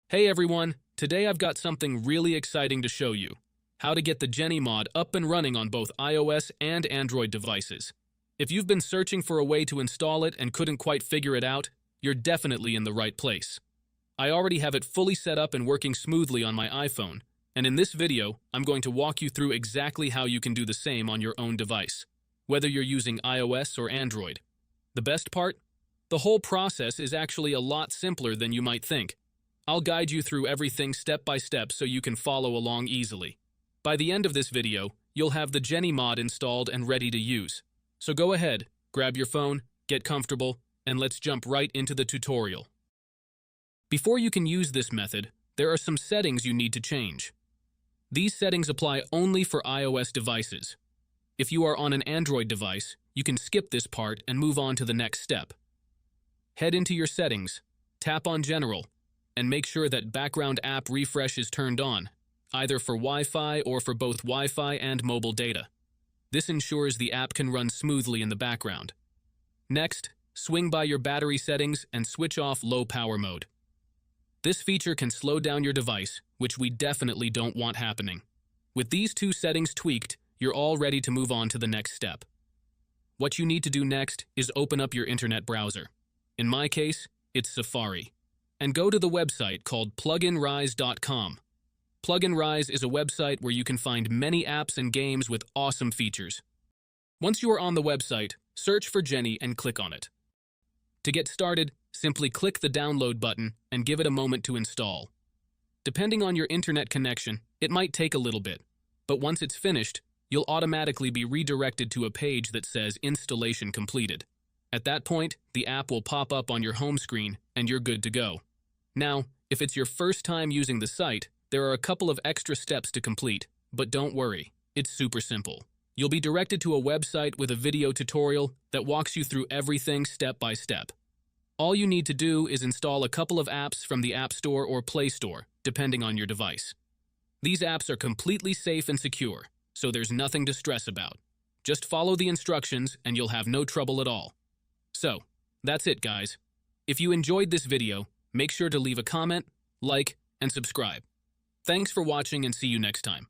Hey everyone, today I've got something really exciting to show you. How to get the Jenny mod up and running on both iOS and Android devices. If you've been searching for a way to install it and couldn't quite figure it out, you're definitely in the right place. I already have it fully set up and working smoothly on my iPhone, and in this video, I'm going to walk you through exactly how you can do the same on your own device, whether you're using iOS or Android. The best part? The whole process is actually a lot simpler than you might think. I'll guide you through everything step by step so you can follow along easily. By the end of this video, you'll have the Jenny mod installed and ready to use. So go ahead, grab your phone, get comfortable, and let's jump right into the tutorial. Before you can use this method, there are some settings you need to change. These settings apply only for iOS devices. If you are on an Android device, you can skip this part and move on to the next step. Head into your settings, tap on General, and make sure that background app refresh is turned on, either for Wi-Fi or for both Wi-Fi and mobile data. This ensures the app can run smoothly in the background. Next, swing by your battery settings and switch off low power mode. This feature can slow down your device, which we definitely don't want happening. With these two settings tweaked, you're all ready to move on to the next step. What you need to do next is open up your internet browser. In my case, it's Safari. And go to the website called pluginrise.com. Pluginrise is a website where you can find many apps and games with awesome features. Once you are on the website, search for Jenny and click on it. To get started, simply click the download button and give it a moment to install. Depending on your internet connection, it might take a little bit, but once it's finished, you'll automatically be redirected to a page that says Installation Completed. At that point, the app will pop up on your home screen and you're good to go. Now, if it's your first time using the site, there are a couple of extra steps to complete, but don't worry, it's super simple. You'll be directed to a website with a video tutorial that walks you through everything step by step. All you need to do is install a couple of apps from the App Store or Play Store, depending on your device. These apps are completely safe and secure, so there's nothing to stress about. Just follow the instructions and you'll have no trouble at all. So, that's it guys. If you enjoyed this video, make sure to leave a comment, like, and subscribe. Thanks for watching and see you next time.